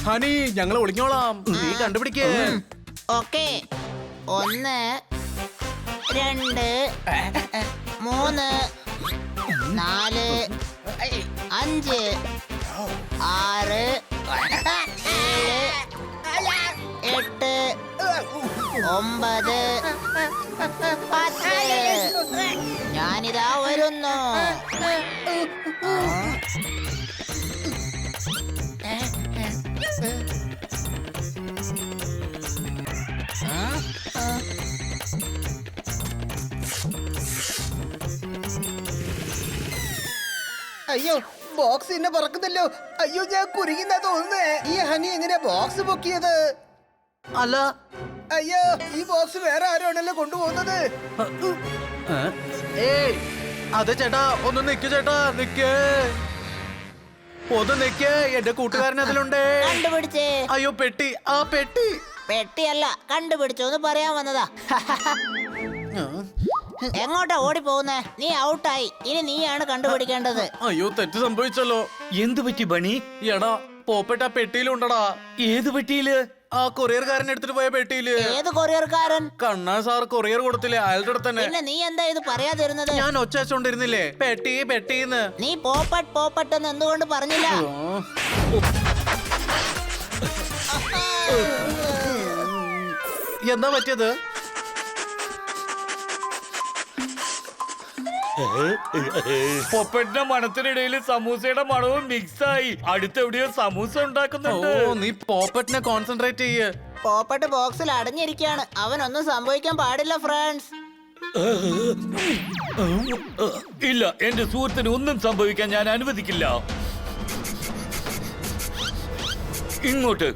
Honey ഞങ്ങൾ ഒളിഞ്ഞോളാം, നീ കണ്ടുപിടിക്കേ. Okay, 1 2 3 4 5 6 7 8 9 10. ഞാനിതാ വരുന്നു. അയ്യോ, ബോക്സ് ഇന്നെ പറക്കുന്നല്ലോ. അയ്യോ, ഞാൻ കുരുങ്ങിന്നാ തോന്നുന്നേ. ഈ ഹണി എങ്ങനെയാ ബോക്സ് പൊക്കിയത്? അല്ല, അയ്യോ, ഈ ബോക്സ് വേറെ ആരാണല്ലോ കൊണ്ടുപോകുന്നത്. ഏയ് അതെ ചേട്ടാ, ഒന്ന് നിക്ക് ചേട്ടാ, നിക്ക്, ഒന്ന് നിക്ക്, എന്റെ കൂട്ടുകാരൻ അതിലുണ്ടേ. കണ്ടുപിടിച്ചേ. അയ്യോ പെട്ടി, ആ പെട്ടി. പെട്ടിയല്ല, കണ്ടുപിടിച്ചോന്ന് പറയാൻ വന്നതാ. എങ്ങോട്ടാ ഓടി പോകുന്നേ? നീ ഔട്ടായി. ഇനി നീയാണ് കണ്ടുപിടിക്കേണ്ടത്. അയ്യോ, തെറ്റ് സംഭവിച്ചല്ലോ. എന്തു പറ്റി ബണി? എടാ, പോപ്പറ്റ് ആ പെട്ടിയിലുണ്ടടാ. ഏത് പെട്ടിയില്? ആ കൊറിയർകാരൻ എടുത്തിട്ട് പോയ പെട്ടിയില്. ഏത് കൊറിയർക്കാരൻ? കണ്ണാ സാർ കൊറിയർ കൊടുത്തില്ലേ, അയാളുടെ അടുത്ത് തന്നെ. പിന്നെ നീ എന്താ ഇത് പറയാതിരുന്നത്? ഞാൻ ഒച്ച വെച്ചോണ്ടിരുന്നില്ലേ, പെട്ടി പെട്ടിന്ന്. നീ പോപ്പട്ട് പോപ്പട്ട് എന്ന് എന്തുകൊണ്ട് പറഞ്ഞില്ല? എന്താ പറ്റിയത്? പൊപ്പറ്റിന്റെ മണത്തിനിടയിൽ സമൂസയുടെ മണവും മിക്സായി. അടുത്തെവിടെയോ സമൂസ ഉണ്ടാക്കുന്നുണ്ട്. ഓ, നീ പോപ്പറ്റിനെ കോൺസെൻട്രേറ്റ് ചെയ്യ്. പോപ്പട്ട് ബോക്സിൽ അടഞ്ഞിരിക്കുകയാണ്. അവനൊന്നും സംഭവിക്കാൻ പാടില്ല ഫ്രണ്ട്സ്. ഇല്ല, എന്റെ സുഹൃത്തിന് ഒന്നും സംഭവിക്കാൻ ഞാൻ അനുവദിക്കില്ല. ഇങ്ങോട്ട്.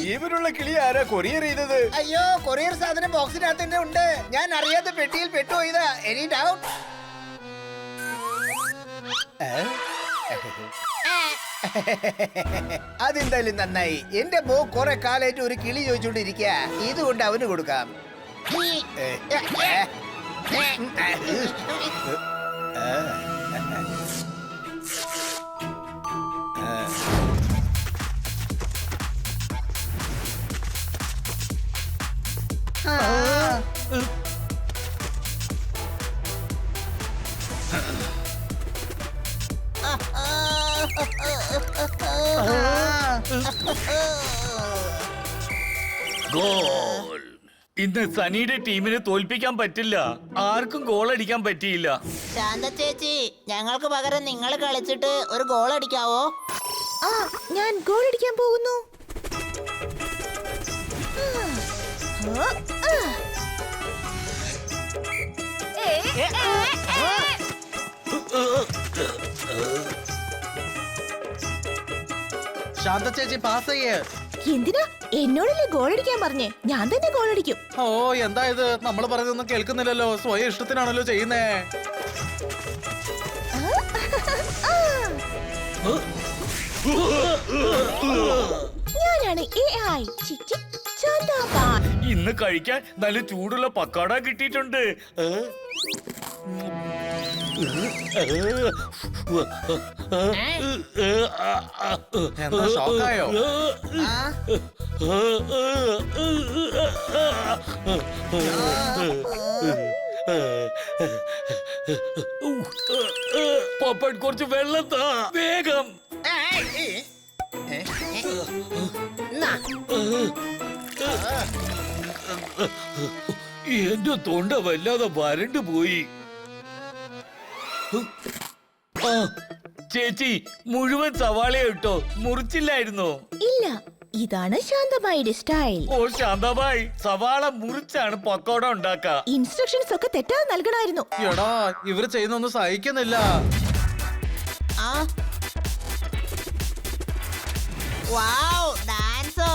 ജീവനുള്ള കിളി ആരാ കൊറിയർ ചെയ്തത്? അയ്യോ, കൊറിയർ സാധനം ബോക്സിനകത്ത് തന്നെ ഉണ്ട്. ഞാൻ അറിയാതെ പെട്ടിയിൽ പെട്ടുപോയതാ. Any doubt? അതെന്തായാലും നന്നായി. എന്റെ മോ കുറെ കാലായിട്ട് ഒരു കിളി ചോദിച്ചോണ്ടിരിക്കുക. ഇതുകൊണ്ട് അവന് കൊടുക്കാം. ഗോൾ. ഇന്ന് സനിയുടെ ടീമിനെ തോൽപ്പിക്കാൻ പറ്റില്ല. ആർക്കും ഗോൾ അടിക്കാൻ പറ്റിയില്ല. ശാന്ത ചേച്ചി, ഞങ്ങൾക്ക് പകരം നിങ്ങൾ കളിച്ചിട്ട് ഒരു ഗോൾ അടിക്കാവോ? ഞാൻ ഗോൾ അടിക്കാൻ പോകുന്നു. ശാന്ത ചേച്ചി പാസ് ചെയ്യ്. എന്തിനാ? എന്നോടല്ലേ ഗോൾ അടിക്കാൻ പറഞ്ഞേ? ഞാൻ തന്നെ ഗോൾ അടിക്കും. ഓ, എന്താ ഇത്? നമ്മൾ പറയുന്നൊന്നും കേൾക്കുന്നില്ലല്ലോ, സ്വയം ഇഷ്ടത്തിനാണല്ലോ ചെയ്യുന്നേ. ഞാനാണ് AI. ചിച്ചി ചാന്താപാൻ. ഇന്ന് കഴിക്കാൻ നല്ല ചൂടുള്ള പക്കാട കിട്ടിയിട്ടുണ്ട്. എന്താ, ഷോക്കായോ? പപ്പൻ കുറച്ച് വെള്ളം താ വേഗം. എന്റെ തൊണ്ട വല്ലാതെ വരണ്ടു പോയി. ചേച്ചി, മുഴുവൻ സവാള ഇട്ടോ, മുറിച്ചില്ലായിരുന്നോ? ഇല്ല, ഇതാണ് ശാന്തമായുടെ സ്റ്റൈൽ. ഓ ശാന്തമായി, സവാള മുറിച്ചാണ് പക്കോട ഉണ്ടാക്ക. ഇൻസ്ട്രക്ഷൻസ് ഒക്കെ തെറ്റാതെ നൽകണമായിരുന്നു. എടാ, ഇവര് ചെയ്യുന്നൊന്നും സഹിക്കുന്നില്ല. വാവ്, ഡാൻസോ!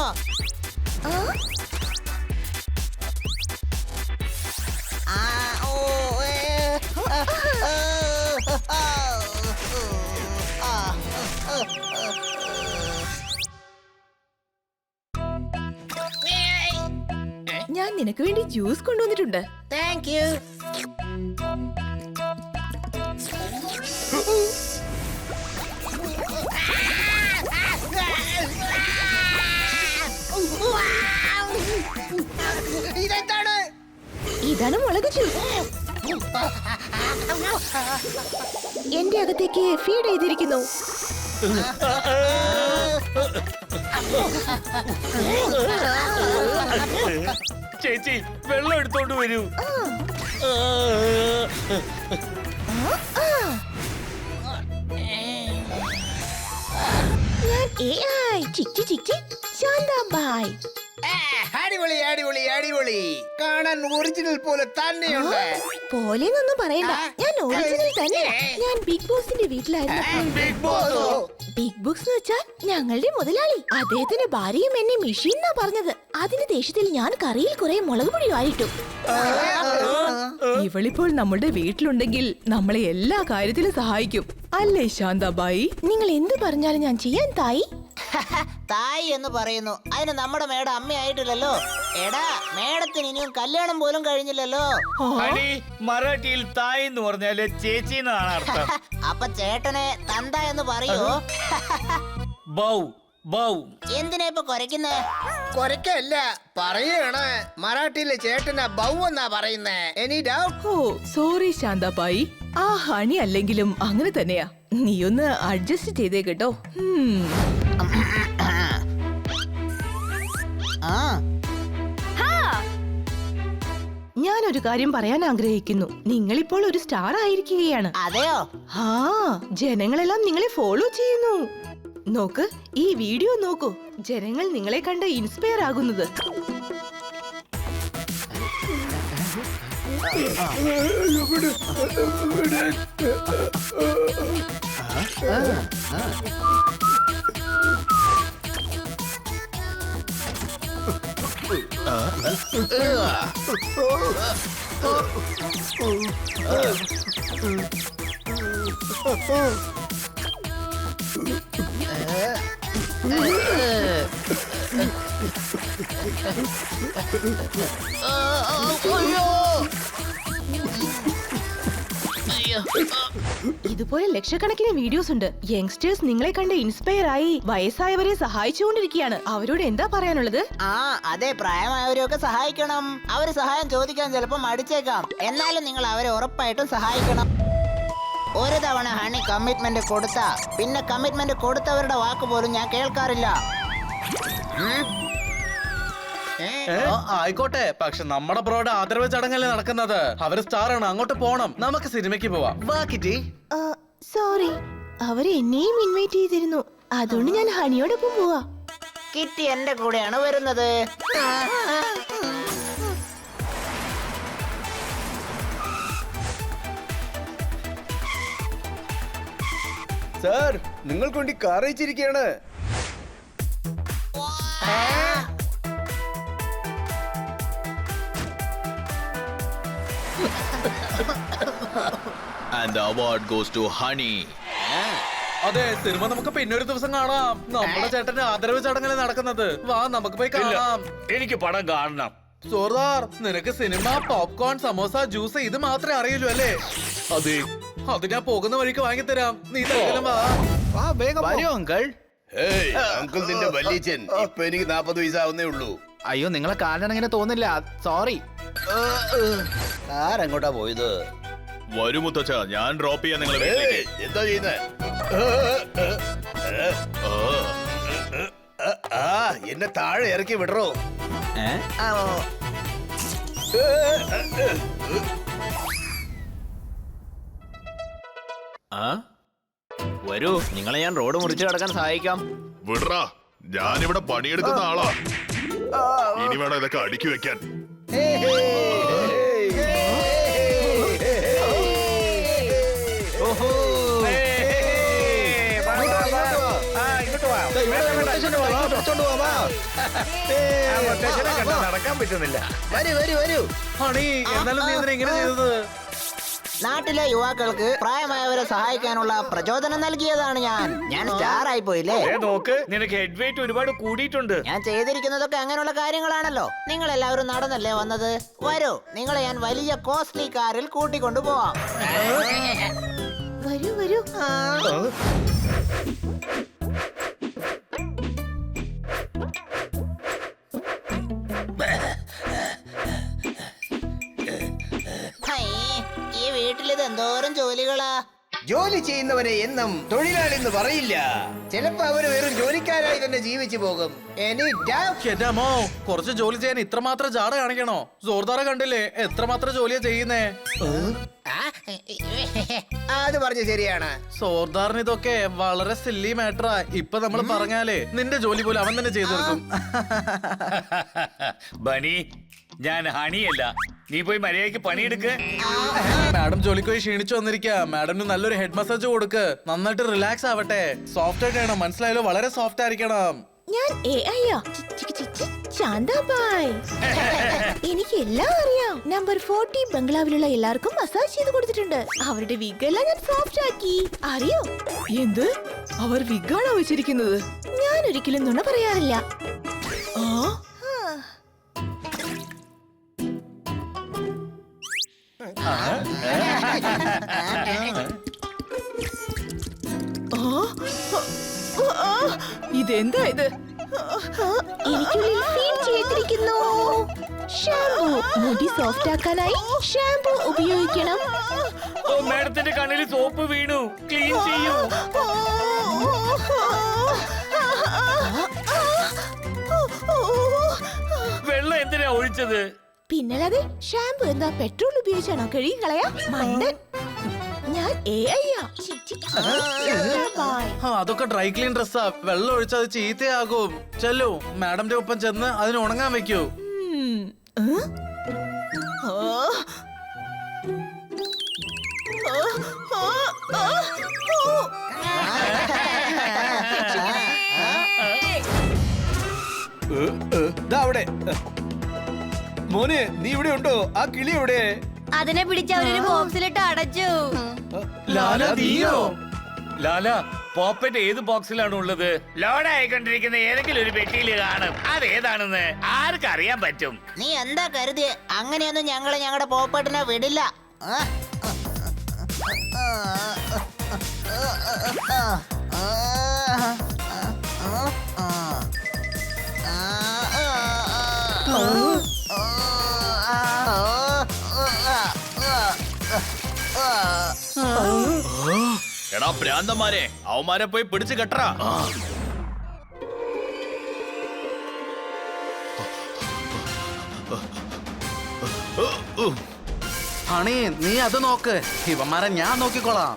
ഞാൻ നിനക്ക് വേണ്ടി ജ്യൂസ് കൊണ്ടുവന്നിട്ടുണ്ട്. Thank you. മുളക് ജ്യൂസ് എന്റെ അകത്തേക്ക് ഫീഡ് ചെയ്തിരിക്കുന്നു. ചേച്ചി വെള്ളം എടുത്തോണ്ട് വരൂ. ഞാൻ AI ചിക്കി ചിക്കി ശാന്താബായ്. അടിപൊളി അടിപൊളി അടിപൊളി. കാണാൻ ഒറിജിനൽ പോലെ തന്നെയുണ്ട്. പോലെന്നൊന്നും പറയണ്ട, ഞാൻ ഒറിജിനൽ തന്നെ. ഞാൻ ബിഗ് ബോസിന്റെ വീട്ടിലായിരുന്നപ്പോൾ ബിഗ് ബോസ് ബിഗ് ബോസ് എന്ന് വെച്ചാൽ ഞങ്ങളുടെ മുതലാളി, അദ്ദേഹത്തിന്റെ ഭാര്യയും എന്നെ മെഷീൻ എന്നാ പറഞ്ഞത്. അതിന് ദേഷ്യത്തിൽ ഞാൻ കറിയിൽ കുറെ മുളക് പൊടി വാരിട്ടു. ഇവളിപ്പോൾ നമ്മുടെ വീട്ടിലുണ്ടെങ്കിൽ നമ്മളെ എല്ലാ കാര്യത്തിലും സഹായിക്കും അല്ലേ ശാന്താബായി? നിങ്ങൾ എന്ത് പറഞ്ഞാലും ഞാൻ ചെയ്യാൻ തായി. തായി എന്ന് പറയുന്നു, അതിന് നമ്മുടെ മേഡം അമ്മയായിട്ടില്ലല്ലോ. എടാ, മേഡത്തിന് ഇനിയും കല്യാണം പോലും കഴിഞ്ഞില്ലല്ലോ. ഹണി, മറാഠിയിൽ തായ് എന്ന് പറഞ്ഞാല് ചേച്ചി എന്നാണ് അർത്ഥം. അപ്പൊ ചേട്ടനെ തന്ത എന്ന് പറയോ? Bow bow. എന്തിനാ ഇപ്പൊ കുരയ്ക്കുന്നേ? കൊരക്കല്ല പറയാണ്. മറാഠിയിലെ ചേട്ടനാ ബൗ എന്നാ പറയുന്നേ. Any doubt? ഓ സോറി ശാന്താബായി, ആ ഹണി അല്ലെങ്കിലും അങ്ങനെ തന്നെയാ. നീ ഒന്ന് അഡ്ജസ്റ്റ് ചെയ്തേ കേട്ടോ. ആ, ഞാനൊരു കാര്യം പറയാൻ ആഗ്രഹിക്കുന്നു. നിങ്ങളിപ്പോൾ ഒരു സ്റ്റാർ ആയിരിക്കുകയാണ്. അതെയോ? ആ, ജനങ്ങളെല്ലാം നിങ്ങളെ ഫോളോ ചെയ്യുന്നു. നോക്ക്, ഈ വീഡിയോ നോക്കൂ. ജനങ്ങൾ നിങ്ങളെ കണ്ട് ഇൻസ്പയർ ആകുന്നത്. ഇതുപോലെ ലക്ഷക്കണക്കിന് വീഡിയോസ് ഉണ്ട്. യങ്സ്റ്റേഴ്സ് നിങ്ങളെ കണ്ട് ഇൻസ്പയർ ആയി വയസ്സായവരെ സഹായിച്ചുകൊണ്ടിരിക്കുകയാണ്. അവരോട് എന്താ പറയാനുള്ളത്? ആ, അതെ, പ്രായമായവരെയൊക്കെ സഹായിക്കണം. അവര് സഹായം ചോദിക്കാൻ ചിലപ്പോൾ മടിച്ചേക്കാം, എന്നാലും നിങ്ങൾ അവരെ ഉറപ്പായിട്ടും സഹായിക്കണം. ഒരു തവണ ഹണി കമ്മിറ്റ്മെന്റ് കൊടുത്ത പിന്നെ കമ്മിറ്റ്മെന്റ് കൊടുത്തവരുടെ വാക്ക് പോലും ഞാൻ കേൾക്കാറില്ല. ആയിക്കോട്ടെ, പക്ഷെ നമ്മുടെ ബ്രോയുടെ ആദരവ് ചടങ്ങല്ലേ നടക്കുന്നത്. അവര് സ്റ്റാറാണ്, അങ്ങോട്ട് പോണം. നമുക്ക് സിനിമയ്ക്ക് പോവാം. വാ കിറ്റി. സോറി, അവര് എന്നെയും ഇൻവൈറ്റ് ചെയ്തിരുന്നു. അതുകൊണ്ട് ഞാൻ ഹണിയോടൊപ്പം പോവാ. കിറ്റി എന്റെ കൂടെയാണ് വരുന്നത്. സാർ, നിങ്ങൾക്ക് വേണ്ടി കാർ അയച്ചിരിക്കുകയാണ്. And the award goes to Honey. അതെ, സിനിമ നമുക്ക് പിന്നെ ഒരു ദിവസം കാണാം. നമ്മുടെ ചേട്ടന്റെ ആദരവ് ചടങ്ങല്ലേ നടക്കുന്നത്. വാ, നമുക്ക് പോയി കാണാം. എനിക്ക് പടം കാണണം. സോർദാർ, നിനക്ക് സിനിമ, പോപ്കോൺ, സമോസ, ജ്യൂസ് ഇത് മാത്രമേ അറിയുള്ളൂ അല്ലേ? അതെ, അത് ഞാൻ പോകുന്ന വഴിക്ക് വാങ്ങിത്തരാം. നീ തൽക്കാലം വാ. വരൂ അങ്കിൾ. ഹേയ്, അങ്കിൾ നിന്റെ വല്യച്ഛൻ. ഇപ്പൊ എനിക്ക് 40 വയസ്സാവുന്നേ ഉള്ളൂ. അയ്യോ, നിങ്ങളെ കാണാൻ അങ്ങനെ തോന്നില്ല. സോറി. ആരെങ്ങോട്ടാ പോയത്? വരൂ മുത്തച്ഛ, ഞാൻ ഡ്രോപ്പ് ചെയ്യാൻ നിങ്ങളെ വീട്ടിലേക്ക്. എന്താ ചെയ്യുന്നേ? എന്നെ താഴെ ഇറക്കി വിടറോ? വരൂ, നിങ്ങളെ ഞാൻ റോഡ് മുറിച്ച് കടക്കാൻ സഹായിക്കാം. വിടറാ, ഞാനിവിടെ പണിയെടുക്കുന്ന ആളാ. ഇനി വേണം ഇതൊക്കെ അടുക്കി വെക്കാൻ. നടക്കാൻ പറ്റുന്നില്ല. വരൂ വരൂ വരൂ. ഹണി, എന്നാലും നീ എന്തിനാ ഇങ്ങനെ ചെയ്തത്? നാട്ടിലെ യുവാക്കൾക്ക് പ്രായമായവരെ സഹായിക്കാനുള്ള പ്രചോദനം നൽകിയതാണ് ഞാൻ സ്റ്റാർ ആയി പോയില്ലേ? നോക്ക്, നിനക്ക് ഹെഡ് വെയിറ്റ് ഒരുപാട് കൂടിയിട്ടുണ്ട്. ഞാൻ ചെയ്തിരിക്കുന്നതൊക്കെ അങ്ങനെയുള്ള കാര്യങ്ങളാണല്ലോ. നിങ്ങൾ എല്ലാവരും നടന്നല്ലേ വന്നത്? വരൂ, നിങ്ങളെ ഞാൻ വലിയ കോസ്റ്റ്ലി കാറിൽ കൂട്ടിക്കൊണ്ടു പോവാം. വരൂ വരൂ. വീട്ടിലിത് എന്തോരം ജോലികളാ. ജോലി ചെയ്യുന്നവരെ എന്നും തൊഴിലാളി എന്ന് പറയില്ല. ചിലപ്പോ അവര് വെറും ജോലിക്കാരായി തന്നെ ജീവിച്ചു പോകും. Any doubt? എന്റെ അമ്മോ, കുറച്ച് ജോലി ചെയ്യാൻ ഇത്രമാത്രം ജാട കാണിക്കണോ? ജോർദാറെ കണ്ടില്ലേ എത്രമാത്രം ജോലിയാ ചെയ്യുന്നേ. ആ, അത് പറഞ്ഞ ശരിയാണ്. സോർദാറിന് ഇതൊക്കെ വളരെ സില്ലി മാറ്ററാ. ഇപ്പൊ നമ്മൾ പറഞ്ഞാലേ നിന്റെ ജോലി പോലും അവൻ തന്നെ ചെയ്തു കൊടുക്കും. ബനി, ഞാൻ ഹണിയല്ല. നീ പോയി മര്യാദയ്ക്ക് പണിയെടുക്ക്. മാഡം ജോലിക്ക് പോയി ക്ഷീണിച്ചു വന്നിരിക്കുക. മാഡമിന് നല്ലൊരു ഹെഡ് മസാജ് കൊടുക്ക്. നന്നായിട്ട് റിലാക്സ് ആവട്ടെ. സോഫ്റ്റ് ആയിട്ട് വേണം, മനസ്സിലായല്ലോ? വളരെ സോഫ്റ്റ് ആയിരിക്കണം. ഞാൻ AI യാ. ചാന്താബായ്. എനിക്ക് എല്ലാം അറിയാം. നമ്പർ 40 ബംഗ്ലാവിലുള്ള എല്ലാവർക്കും മസാജ് ചെയ്ത് കൊടുത്തിട്ടുണ്ട്. അവരുടെ വിഗെല്ലാം ഞാൻ സോഫ്റ്റ് ആക്കി. അറിയോ? എന്ത്? അവർ വിഗാണോ വെച്ചിരിക്കുന്നത്? ഞാൻ ഒരിക്കലും നുണ പറയാറില്ല. ആ, ഇതെന്താ ഇത്? എനിക്കുള്ളിൽ ഫീഡ് ചെയ്തിരിക്കുന്നു. ഷാംപൂ. മുടി സോഫ്റ്റ് ആക്കാനായി ഷാംപൂ ഉപയോഗിക്കണം. ഓ, മാഡത്തിന്റെ കണ്ണിൽ സോപ്പ് വീണു. ക്ലീൻ ചെയ്യൂ. വെള്ളം എന്തിനാ ഒഴിച്ചത്? പിന്നല്ലാതെ ഷാംപൂ എന്താ പെട്രോൾ ഉപയോഗിച്ചാണോ കഴുകി കളയാ? മണ്ടൻ. ഞാൻ AI യാ. ചാന്താബായ്. അതൊക്കെ ഡ്രൈ ക്ലീൻ ഡ്രസ്സാ. വെള്ളം ഒഴിച്ച് അത് ചീത്തയാകും. ചെല്ലു, മാഡത്തിന്റെ ഒപ്പം ചെന്ന് അതിന് ഉണങ്ങാൻ വെക്കൂ. അവിടെ മോനെ, നീ ഇവിടെ ഉണ്ടോ? ആ കിളി എവിടെ? അതിനെ പിടിച്ച് അവരൊരു ബോക്സിലിട്ട് അടച്ചു. ലാല, നീയോ? ലാല, പോപ്പറ്റ് ഏത് ബോക്സിലാണ് ഉള്ളത്? ലോഡ് ആയിക്കൊണ്ടിരിക്കുന്ന ഏതെങ്കിലും ഒരു പെട്ടിയിൽ കാണും. അത് ഏതാണെന്ന് ആർക്കറിയാൻ പറ്റും? നീ എന്താ കരുതിയേ? അങ്ങനെയൊന്നും ഞങ്ങള് ഞങ്ങളുടെ പോപ്പട്ടിനെ വിടില്ല. ആ? എടാ പ്രാന്തന്മാരെ, അവന്മാരെ പോയി പിടിച്ചു കെട്ടറാ. ഹണി, നീ അത് നോക്ക്. ഇവന്മാരെ ഞാൻ നോക്കിക്കോളാം.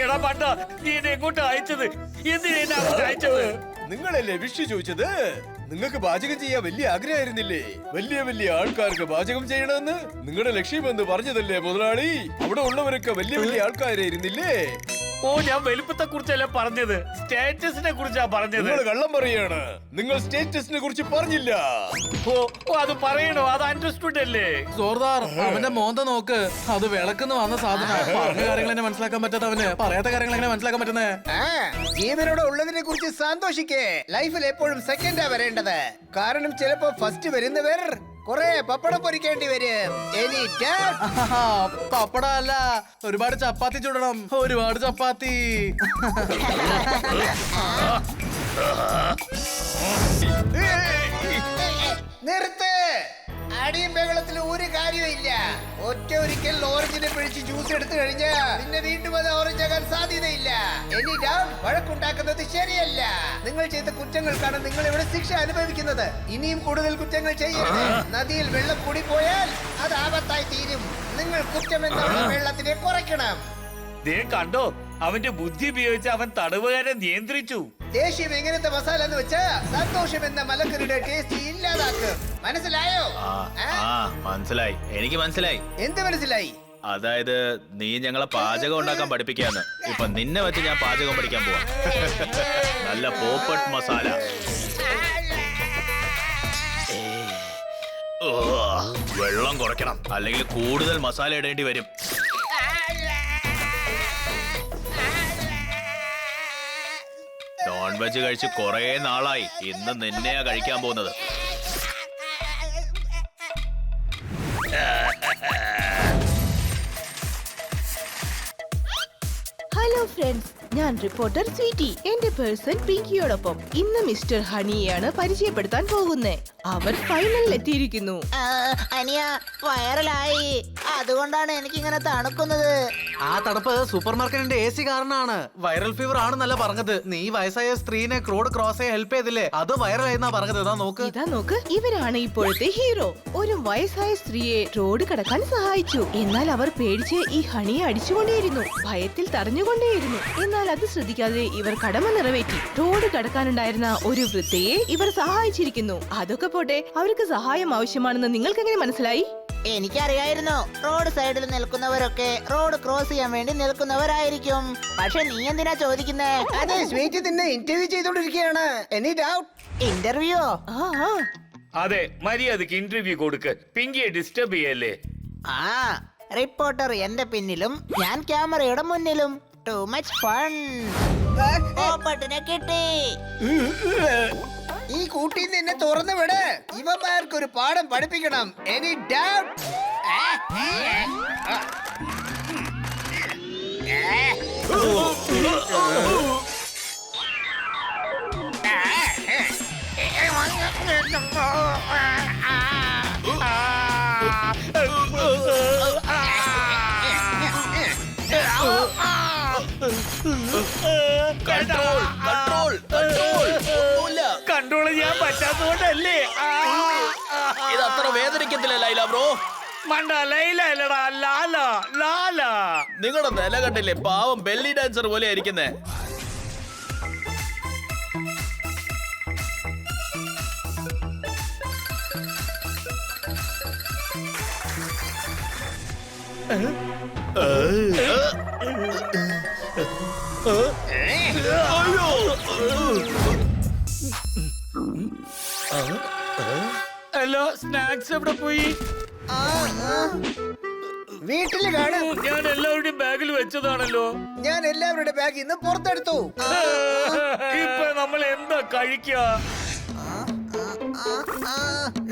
എടാ പണ്ട, നീ എന്നെ എങ്ങോട്ട് അയച്ചത്? എന്തിനാ എന്നെ അങ്ങോട്ട് അയച്ചത്? നിങ്ങളല്ലേ വിഷു ചോദിച്ചത്? നിങ്ങൾക്ക് പാചകം ചെയ്യാൻ വലിയ ആഗ്രഹമായിരുന്നില്ലേ? വലിയ വലിയ ആൾക്കാർക്ക് പാചകം ചെയ്യണമെന്ന് നിങ്ങളുടെ ലക്ഷ്യമെന്ന് പറഞ്ഞതല്ലേ മുതലാളി? അവിടെ ഉള്ളവരൊക്കെ വലിയ വലിയ ആൾക്കാരായിരുന്നില്ലേ? ഓ, ഞാൻ വലുപ്പത്തെ കുറിച്ചല്ല പറഞ്ഞത്, സ്റ്റാറ്റസിനെ കുറിച്ചാ പറഞ്ഞത്. നിങ്ങൾ കള്ളം പറയാണ്. നിങ്ങൾ സ്റ്റേറ്റസിനെ കുറിച്ച് പറഞ്ഞില്ല. ഓ, അത് പറയണോ? അത് അണ്ടർസ്റ്റുഡ് അല്ലേ? ജോർദാർ, അവന്റെ മോന്ത നോക്ക്. അത് വിളക്കുന്ന് വന്ന സാധനം. പറഞ്ഞ കാര്യങ്ങൾ എന്നെ മനസ്സിലാക്കാൻ പറ്റാത്ത അവന് പറയാത്ത കാര്യങ്ങൾ എങ്ങനെ മനസ്സിലാക്കാൻ പറ്റുന്നേ? ജീവനോടെ ഉള്ളതിനെ കുറിച്ച് സന്തോഷിക്കേ. ലൈഫിൽ എപ്പോഴും സെക്കൻഡാ വരേണ്ടത്. കാരണം ചിലപ്പോ ഫസ്റ്റ് വരുന്നവർ കൊറേ പപ്പടം പൊരിക്കേണ്ടി വരും. പപ്പട അല്ല, ഒരുപാട് ചപ്പാത്തി ചുടണം. ഒരുപാട് ചപ്പാത്തി. നിർത്ത്. അടിയും ബഹളത്തിൽ ഒരു കാര്യമില്ല. ഒറ്റ ഒരിക്കൽ ഓറഞ്ചിനെ പിടിച്ച് ജ്യൂസ് എടുത്തു കഴിഞ്ഞാൽ പിന്നെ വീണ്ടും അത് ഓറഞ്ച് ആകാൻ സാധ്യതയില്ല. ഇനി വഴക്കുണ്ടാക്കുന്നത് ശരിയല്ല. നിങ്ങൾ ചെയ്ത കുറ്റങ്ങൾക്കാണ് നിങ്ങൾ ഇവിടെ ശിക്ഷ അനുഭവിക്കുന്നത്. ഇനിയും കൂടുതൽ കുറ്റങ്ങൾ ചെയ്യരുത്. നദിയിൽ വെള്ളം കൂടിപ്പോയാൽ അത് ആപത്തായി തീരും. നിങ്ങൾ കുറ്റമെന്നുള്ള വെള്ളത്തിനെ കുറയ്ക്കണം. ദേ കണ്ടോ, അവന്റെ ബുദ്ധി ഉപയോഗിച്ച് അവൻ തടവുകാരെ നിയന്ത്രിച്ചു. ദേഷ്യം എങ്ങനത്തെ മസാല എന്ന് വെച്ചാ സന്തോഷം എന്ന മലക്കറിയുടെ ടേസ്റ്റ് ഇല്ലാതാക്കും. മനസ്സിലായോ? മനസ്സിലായി, എനിക്ക് മനസ്സിലായി. എന്ത് മനസ്സിലായി? അതായത് നീ ഞങ്ങളെ പാചകം ഉണ്ടാക്കാൻ പഠിപ്പിക്കാന്ന്. ഇപ്പൊ നിന്നെ വെച്ച് ഞാൻ പാചകം പഠിക്കാൻ പോവാ. നല്ല പോപ്പട്ട് മസാല. വെള്ളം കുറയ്ക്കണം, അല്ലെങ്കിൽ കൂടുതൽ മസാല ഇടേണ്ടി വരും. നോൺ വെജ് കഴിച്ച് കുറേ നാളായി. ഇന്ന് നിന്നെയാ കഴിക്കാൻ പോകുന്നത്. ഫ്രണ്ട്സ്, ഞാൻ റിപ്പോർട്ടർ സ്വീറ്റി. എന്റെ പേഴ്സൺ പിങ്കിയോടൊപ്പം ഇന്ന് മിസ്റ്റർ ഹണിയെയാണ് പരിചയപ്പെടുത്താൻ പോകുന്നേ. അവർ ഫൈനലിൽ എത്തിയിരിക്കുന്നു. അനിയ വൈറലായി, അതുകൊണ്ടാണ് എനിക്കിങ്ങനെ തണുക്കുന്നത്. ആ തണുപ്പ് സൂപ്പർ മാർക്കറ്റിന്റെ AC കാരണമാണ്. വൈറൽ ഫീവർ ആണെന്നല്ല പറഞ്ഞത്. നീ വയസ്സായ സ്ത്രീനെ റോഡ് ക്രോസ് ചെയ്യാൻ ഹെൽപ്പ് ചെയ്തില്ലേ, അത് വൈറലായെന്നാ പറഞ്ഞത്. ഇതാ നോക്ക്. ഇതാ നോക്ക്, ഇവരാണ് ഇപ്പോഴത്തെ ഹീറോ. ഒരു വയസ്സായ സ്ത്രീയെ റോഡ് കടക്കാൻ സഹായിച്ചു. എന്നാൽ അവർ പേടിച്ച് ഈ ഹണിയെ അടിച്ചുകൊണ്ടേയിരുന്നു, ഭയത്തിൽ തടഞ്ഞുകൊണ്ടേയിരുന്നു. എന്നാൽ അത് ശ്രദ്ധിക്കാതെ ഇവർ കടമ നിറവേറ്റി. റോഡ് കടക്കാനുണ്ടായിരുന്ന ഒരു വൃദ്ധയെ ഇവർ സഹായിച്ചിരിക്കുന്നു. അതൊക്കെ പോട്ടെ, അവർക്ക് സഹായം ആവശ്യമാണെന്ന് നിങ്ങൾക്ക് എങ്ങനെ മനസ്സിലായി? എനിക്കറിയായിരുന്നു, റോഡ് സൈഡിൽ നിൽക്കുന്നവരൊക്കെ റോഡ് ക്രോസ് ചെയ്യാൻ വേണ്ടി നിൽക്കുന്നവരായിരിക്കും. പക്ഷെ നീ എന്തിനാ ചോദിക്കുന്നേ? അതെ, സ്വീറ്റ് നിന്നെ ഇന്റർവ്യൂ ചെയ്തോണ്ടിരിക്കുകയാണ്. Any doubt? ഇന്റർവ്യൂ? അതെ, മര്യാദക്ക് ഇന്റർവ്യൂ കൊടുക്ക്. പിങ്കിയെ ഡിസ്റ്റർബ് ചെയ്യല്ലേ. ആ, റിപ്പോർട്ടർ എന്റെ പിന്നിലും ഞാൻ ക്യാമറയുടെ മുന്നിലും. Too much fun. പോപ്പട്ടിനെ കിട്ടി. ഈ കൂട്ടിന്ന് എന്നെ തുറന്നു വിട്. ഇവന്മാർക്കൊരു പാഠം പഠിപ്പിക്കണം. Any doubt? കൺട്രോൾ ചെയ്യാൻ പറ്റാത്തതുകൊണ്ടല്ലേ. ഇത് അത്ര വേദനിക്കത്തില്ല ലൈല ബ്രോ. മണ്ട, ലൈല അല്ലടാ, ലാല ലാല. നിങ്ങളുടെ നില കണ്ടില്ലേ, പാവം ബെല്ലി ഡാൻസർ പോലെ ആയിരിക്കുന്നേ. ഹലോ, സ്നാക്സ് എവിടെ പോയി? വീട്ടില് കാണും. ഞാൻ എല്ലാവരുടെയും ബാഗിൽ വെച്ചതാണല്ലോ. ഞാൻ എല്ലാവരുടെ ബാഗ് ഇന്ന് പുറത്തെടുത്തു. ഇപ്പൊ നമ്മൾ എന്താ കഴിക്കുക?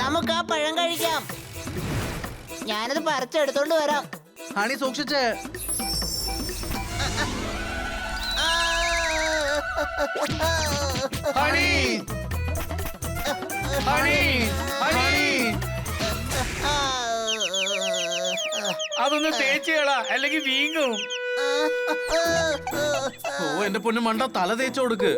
നമുക്ക് ആ പഴം കഴിക്കാം. ഞാനത് പറിച്ചെടുത്തോണ്ട് വരാം. ഹണി സൂക്ഷിച്ചേ. Honey, Honey, Honey. അതൊന്ന് തേച്ചുകളാ, അല്ലെങ്കിൽ വീങ്ങും. ഓ എന്റെ പൊന്നു മണ്ട, തല തേച്ചു കൊടുക്ക്.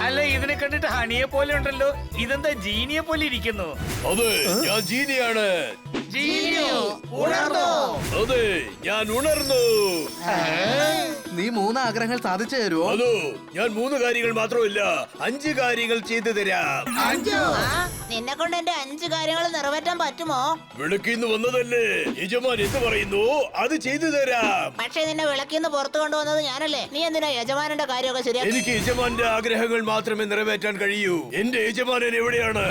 അല്ല, ഇതിനെ കണ്ടിട്ട് ഹണിയെ പോലെ ഉണ്ടല്ലോ. ഇതെന്താ ജീനിയെ പോലെ ഇരിക്കുന്നു? അതെ, ഞാൻ ജീനിയാണ്. ജീനിയോ? അതെ, ഞാൻ ഉണർന്നു. നീ 3 ആഗ്രഹങ്ങൾ സാധിച്ചു തരുമോ? അതോ, ഞാൻ 3 കാര്യങ്ങൾ മാത്രമല്ല 5 കാര്യങ്ങൾ ചെയ്തു തരാം. നിന്നെ കൊണ്ട് എന്റെ 5 കാര്യങ്ങൾ നിറവേറ്റാൻ പറ്റുമോ? വിളക്കിന്ന് വന്നതല്ലേ, യജമാൻ എന്ത് പറയുന്നു അത് ചെയ്തു തരാം. പക്ഷെ നിന്നെ വിളക്കിന്ന് പുറത്തു കൊണ്ടുവന്നത് ഞാനല്ലേ. നീ എന്തിനാ യജമാനന്റെ കാര്യമൊക്കെ ശരിയാക്കി? എനിക്ക് യജമാന്റെ ആഗ്രഹങ്ങൾ മാത്രമേ നിറവേറ്റാൻ കഴിയൂ. എന്റെ യജമാനൻ എവിടെയാണ്?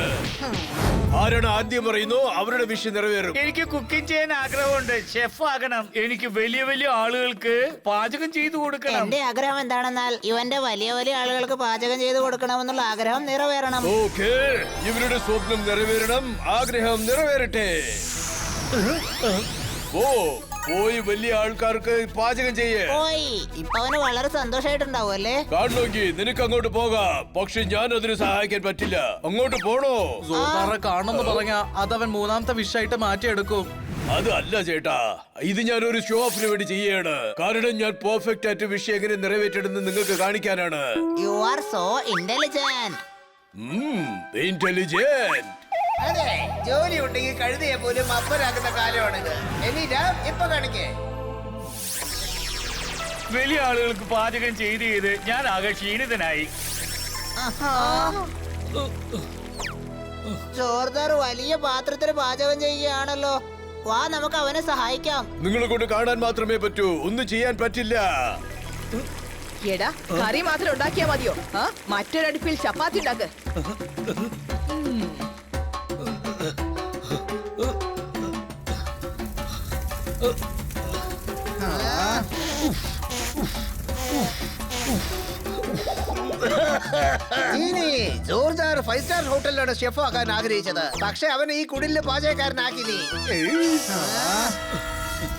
ആരാണ് ആദ്യം പറയുന്നു അവരുടെ വിഷയം നിറവേറും. എനിക്ക് കുക്കിംഗ് ചെയ്യാൻ ആഗ്രഹമുണ്ട്. ഷെഫ് ആകണം. എനിക്ക് വലിയ വലിയ ആളുകൾക്ക് പാചകം ചെയ്തു കൊടുക്കണം. എന്റെ ആഗ്രഹം എന്താണെന്നാൽ ഇവന്റെ വലിയ വലിയ ആളുകൾക്ക് പാചകം ചെയ്ത് കൊടുക്കണമെന്നുള്ള ആഗ്രഹം നിറവേറണം. ഓക്കേ, ഇവരുടെ സ്വപ്നം നിറവേറണം, ആഗ്രഹം നിറവേറട്ടെ. പോയി വലിയ ആൾക്കാർക്ക് പാചകം ചെയ്യേ. പോയി. ഇപ്പൊ അവന് വളരെ സന്തോഷമായിട്ടുണ്ടാവും അല്ലേ? കാണണമെങ്കിൽ നിനക്ക് അങ്ങോട്ട് പോകാം, പക്ഷെ ഞാൻ അതിന് സഹായിക്കാൻ പറ്റില്ല. അങ്ങോട്ട് പോണോ? സോത്താറെ കാണണമെന്ന് പറഞ്ഞ അതവൻ 3ാമത്തെ വിഷായിട്ട് മാറ്റിയെടുക്കും. അത് അല്ല ചേട്ടാ, ഇത് ഞാൻ ഒരു ഷോ ഓഫിന് വേണ്ടി ചെയ്യാണ്. കാരണം ഞാൻ പെർഫെക്റ്റ് ആയിട്ട് വിഷയം എങ്ങനെ നിറവേറ്റെടുന്ന് നിങ്ങൾക്ക് കാണിക്കാനാണ്. You are so intelligent. Intelligent. അതെ, ജോലി ഉണ്ടെങ്കിൽ കഴുതിയെ പോലും അപ്പനാക്കുന്ന കാലമാണിത്. Any doubt? ഇപ്പൊ കാണിക്കേ. വലിയ ആളുകൾക്ക് പാചകം ചെയ്ത് ഞാൻ ആകെ ക്ഷീണിതനായി. ജോർദാർ വലിയ പാത്രത്തിൽ പാചകം ചെയ്യുകയാണല്ലോ. വാ, നമുക്ക് അവനെ സഹായിക്കാം. നിങ്ങളെ കൊണ്ട് കാണാൻ മാത്രമേ പറ്റൂ, ഒന്നും ചെയ്യാൻ പറ്റില്ല. എടാ, കറി മാത്രം ഉണ്ടാക്കിയാ മതിയോ? മറ്റൊരടുപ്പിൽ ചപ്പാത്തി ഉണ്ടാക്ക്. ജീനി, ജോർജ് 5 സ്റ്റാർ ഹോട്ടലിലാണ് ഷെഫ് ആകാൻ ആഗ്രഹിച്ചത്. പക്ഷെ അവൻ ഈ കുടിലിലെ പാചകക്കാരനാക്കി നീ.